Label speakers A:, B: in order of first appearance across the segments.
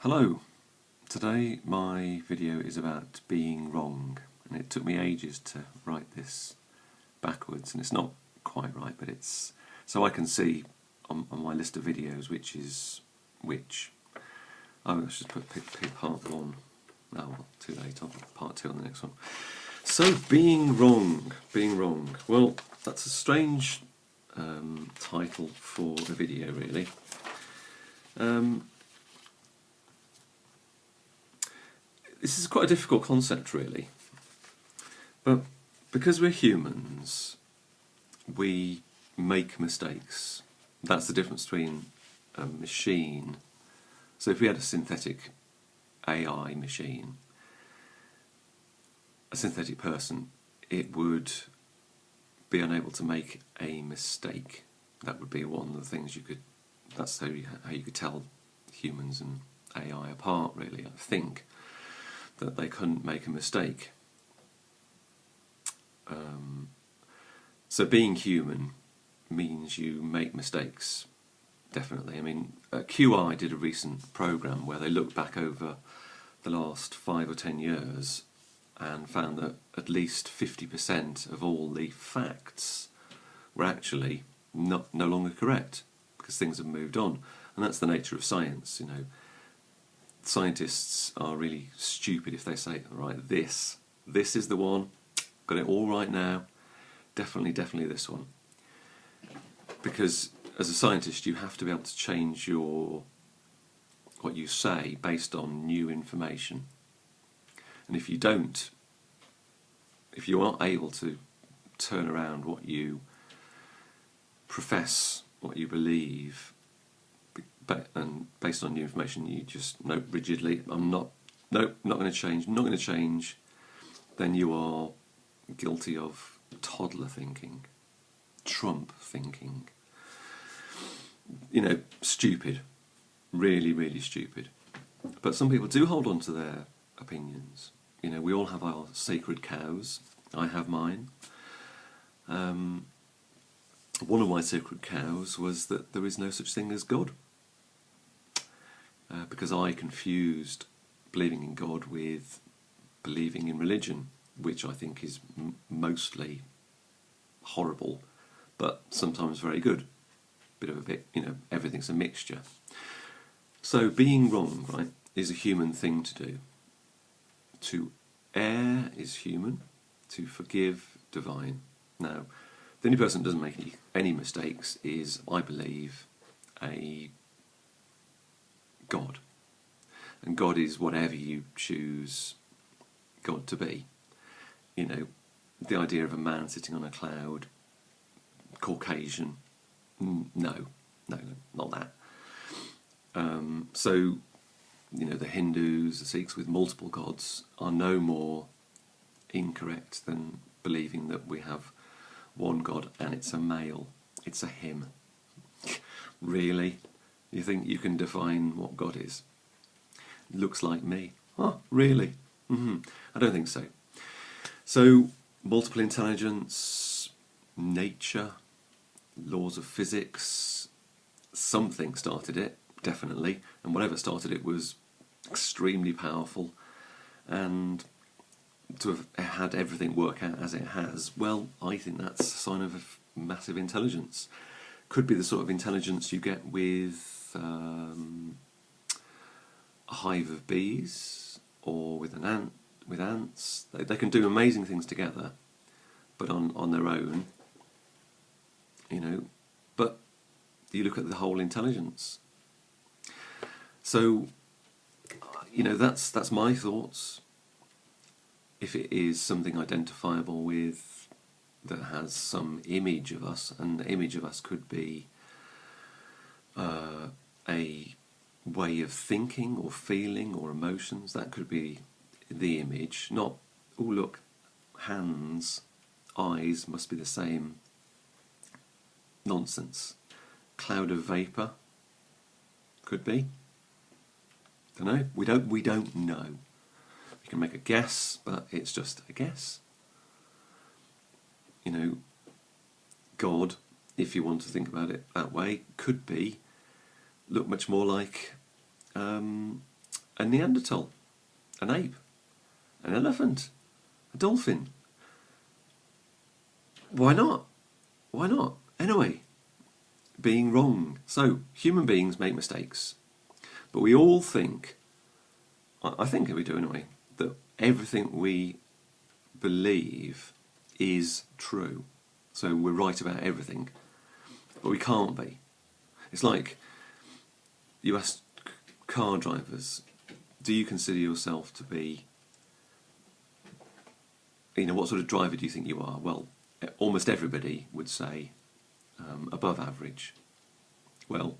A: Hello, today my video is about being wrong, and it took me ages to write this backwards, and it's not quite right, but it's so I can see on my list of videos which is which. Oh, let's just put part 1. Oh, well, too late, I'll put part 2 on the next one. So, being wrong. Well, that's a strange title for a video, really. This is quite a difficult concept, really, but because we're humans, we make mistakes. That's the difference between a machine. So if we had a synthetic AI machine, a synthetic person, it would be unable to make a mistake. That would be one of the things you could, that's how you could tell humans and AI apart, really, I think. That they couldn't make a mistake. So being human means you make mistakes, definitely. I mean, QI did a recent program where they looked back over the last 5 or 10 years and found that at least 50% of all the facts were actually no longer correct because things have moved on. And that's the nature of science, you know. Scientists are really stupid if they say, right, this is the one, got it all right now, definitely this one. Because as a scientist you have to be able to change what you say based on new information. And if you don't, if you aren't able to turn around what you profess, what you believe, and based on new information, you just note rigidly, not going to change, then you are guilty of toddler thinking, Trump thinking. You know, stupid, really stupid. But some people do hold on to their opinions. You know, we all have our sacred cows. I have mine. One of my sacred cows was that there is no such thing as God. Because I confused believing in God with believing in religion, which I think is mostly horrible, but sometimes very good. You know, everything's a mixture. So being wrong, right, is a human thing to do. To err is human, to forgive, divine. Now, the only person that doesn't make any mistakes is, I believe, a God. And God is whatever you choose God to be. You know, the idea of a man sitting on a cloud, Caucasian, no, not that. So, you know, the Hindus, the Sikhs with multiple gods are no more incorrect than believing that we have one God and it's a male, it's a him. Really? You think you can define what God is? Looks like me. Oh, really? I don't think so. So, multiple intelligence, nature, laws of physics, something started it, definitely, and whatever started it was extremely powerful, and to have had everything work out as it has, well, I think that's a sign of massive intelligence. Could be the sort of intelligence you get with a hive of bees, or with ants. They can do amazing things together, but on their own, you know. But you look at the whole intelligence. So, you know, that's my thoughts. If it is something identifiable with, that has some image of us, and the image of us could be a way of thinking or feeling or emotions, that could be the image. Not, oh look, hands, eyes must be the same. Nonsense. Cloud of vapour, could be. Don't know. We don't know. We can make a guess, but it's just a guess. You know, God, if you want to think about it that way, could look much more like a Neanderthal, an ape, an elephant, a dolphin. Why not? Why not? Anyway, being wrong. So, human beings make mistakes. But we all think, I think we do anyway, that everything we believe is true. So we're right about everything. But we can't be. It's like you ask car drivers, do you consider yourself to be, what sort of driver do you think you are? Well, almost everybody would say above average. Well,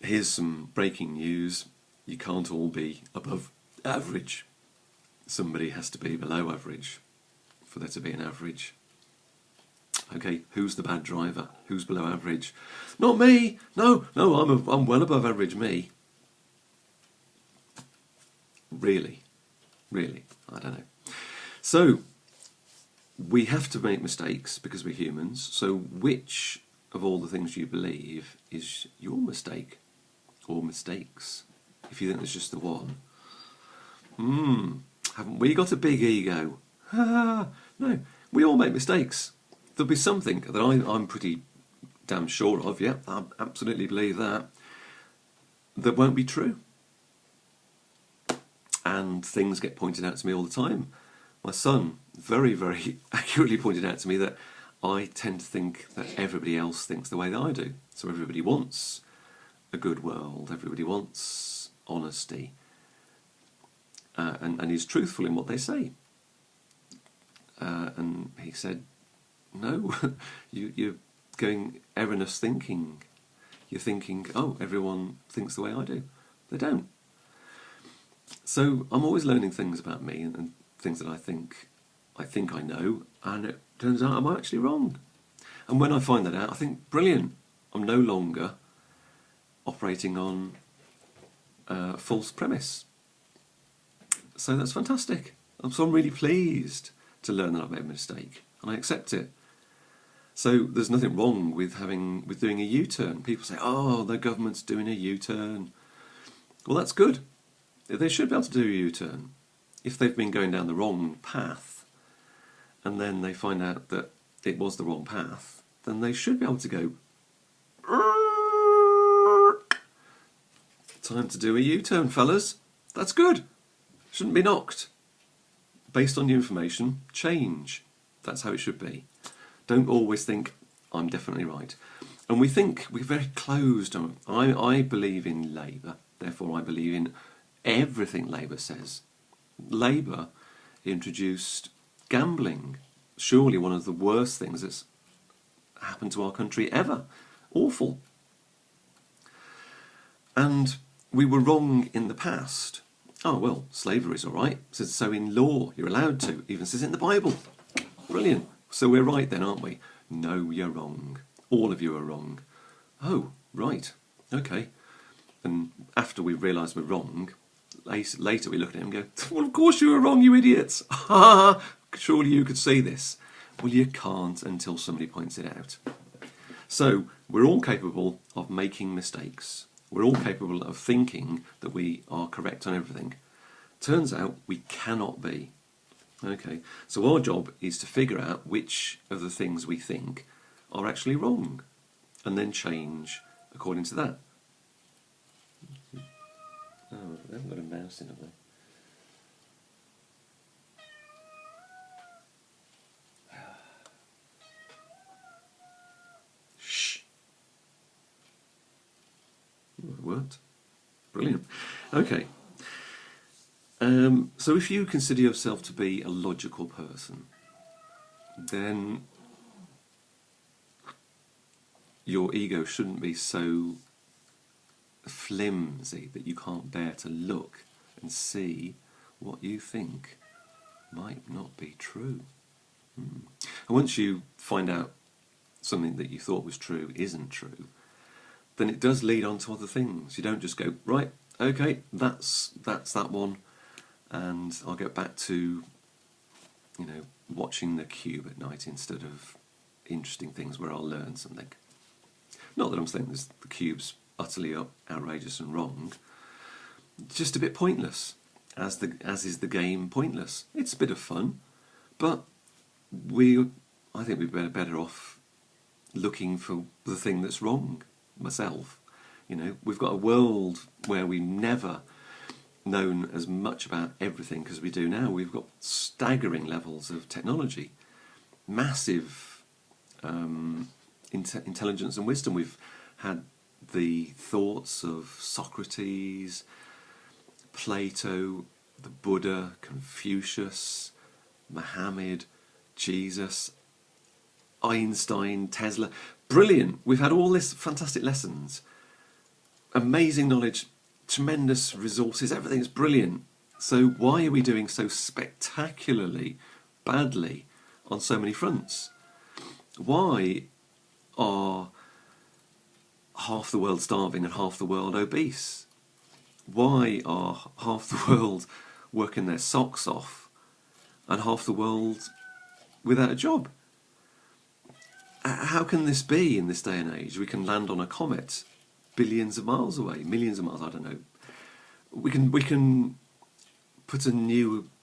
A: here's some breaking news. You can't all be above average. Somebody has to be below average for there to be an average. Okay, who's the bad driver? Who's below average? Not me. No, I'm well above average. Me. Really, I don't know. So we have to make mistakes because we're humans. So which of all the things you believe is your mistake or mistakes? If you think there's just the one. Haven't we got a big ego? No, we all make mistakes. There'll be something that I'm pretty damn sure of, yeah, I absolutely believe that won't be true. And things get pointed out to me all the time. My son very, very accurately pointed out to me that I tend to think that everybody else thinks the way that I do. So everybody wants a good world, everybody wants honesty, and is truthful in what they say. And he said, no, you're going erroneous thinking. You're thinking, oh, everyone thinks the way I do. They don't. So I'm always learning things about me and things that I think I know, and it turns out I'm actually wrong. And when I find that out, I think, brilliant. I'm no longer operating on a false premise. So that's fantastic. So I'm really pleased to learn that I've made a mistake, and I accept it. So there's nothing wrong with doing a U-turn. People say, oh, the government's doing a U-turn. Well, that's good. They should be able to do a U-turn. If they've been going down the wrong path, and then they find out that it was the wrong path, then they should be able to go, time to do a U-turn, fellas. That's good. Shouldn't be knocked. Based on new information, change. That's how it should be. Don't always think, I'm definitely right. And we think we're very closed. I believe in Labour, therefore I believe in everything Labour says. Labour introduced gambling, surely one of the worst things that's happened to our country ever. Awful. And we were wrong in the past. Oh, well, slavery's all right. So in law, you're allowed to. Even says it in the Bible. Brilliant. So we're right then, aren't we? No, you're wrong. All of you are wrong. Oh, right. Okay. And after we realise we're wrong, later we look at him and go, well, of course you were wrong, you idiots. Surely you could see this. Well, you can't until somebody points it out. So we're all capable of making mistakes. We're all capable of thinking that we are correct on everything. Turns out we cannot be. Okay, so our job is to figure out which of the things we think are actually wrong, and then change according to that. Oh, they haven't got a mouse in, have they? Shh. Oh, it worked. Brilliant. Okay. So if you consider yourself to be a logical person, then your ego shouldn't be so flimsy that you can't bear to look and see what you think might not be true. And once you find out something that you thought was true isn't true, then it does lead on to other things. You don't just go, right, okay, that's that one, and I'll get back to, watching The Cube at night instead of interesting things where I'll learn something. Not that I'm saying The Cube's utterly outrageous and wrong, just a bit pointless, as is the game pointless. It's a bit of fun, but I think we're better off looking for the thing that's wrong. Myself, we've got a world where we've never known as much about everything as we do now. We've got staggering levels of technology, massive intelligence and wisdom. We've had the thoughts of Socrates, Plato, the Buddha, Confucius, Muhammad, Jesus, Einstein, Tesla. Brilliant. We've had all this fantastic lessons, amazing knowledge, tremendous resources, everything's brilliant. So why are we doing so spectacularly badly on so many fronts? Why are half the world starving and half the world obese? Why are half the world working their socks off and half the world without a job? How can this be in this day and age? We can land on a comet billions of miles away, millions of miles, I don't know. We can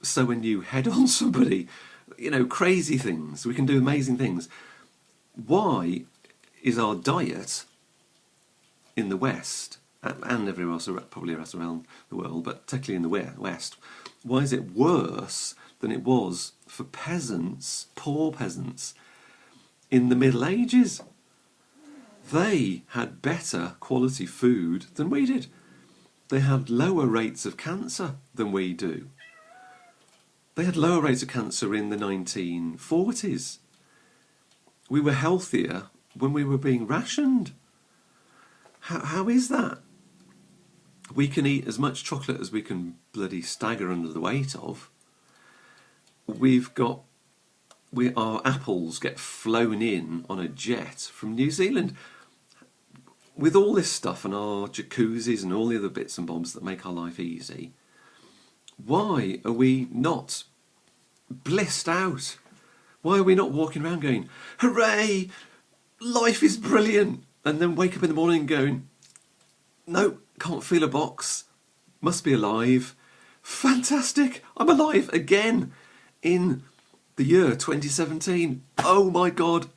A: sew a new head on somebody, crazy things. We can do amazing things. Why is our diet in the West, and everywhere else, probably else around the world, but particularly in the West, why is it worse than it was for peasants, poor peasants, in the Middle Ages? They had better quality food than we did. They had lower rates of cancer than we do. They had lower rates of cancer in the 1940s. We were healthier when we were being rationed. How is that? We can eat as much chocolate as we can bloody stagger under the weight of. Our apples get flown in on a jet from New Zealand. With all this stuff and our jacuzzis and all the other bits and bobs that make our life easy, why are we not blissed out? Why are we not walking around going, hooray, life is brilliant, and then wake up in the morning going, no, can't feel a box, must be alive, fantastic, I'm alive again in the year 2017. Oh my God,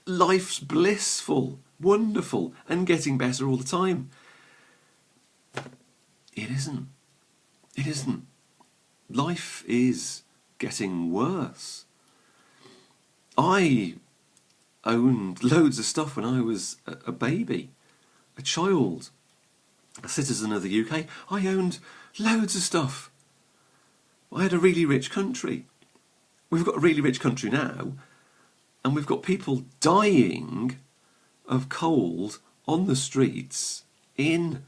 A: life's blissful, wonderful, and getting better all the time. It isn't. It isn't. Life is getting worse. I owned loads of stuff when I was a baby, a child, a citizen of the UK. I owned loads of stuff. I had a really rich country. We've got a really rich country now, and we've got people dying of cold on the streets in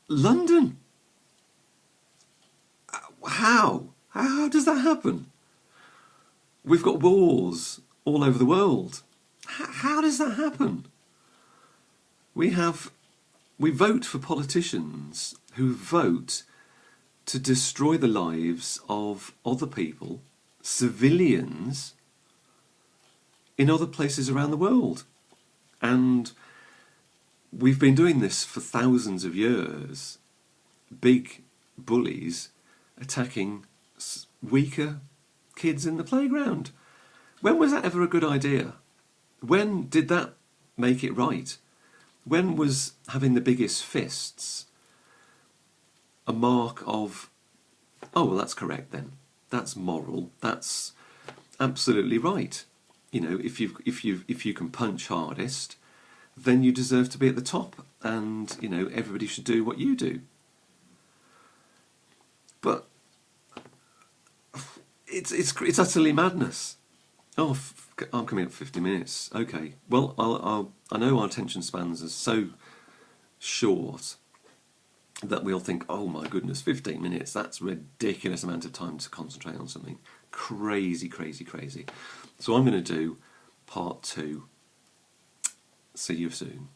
A: London. How? How does that happen? We've got wars all over the world. How does that happen? We vote for politicians who vote to destroy the lives of other people, civilians, in other places around the world. And we've been doing this for thousands of years. Big bullies attacking weaker kids in the playground. When was that ever a good idea? When did that make it right? When was having the biggest fists a mark of, oh, well, that's correct then. That's moral. That's absolutely right. If you can punch hardest, then you deserve to be at the top, and everybody should do what you do. But it's utterly madness. Oh, I'm coming up 50 minutes. Okay. Well, I know our attention spans are so short that we'll think, oh my goodness, 15 minutes, that's a ridiculous amount of time to concentrate on something. Crazy, crazy, crazy. So I'm going to do part 2. See you soon.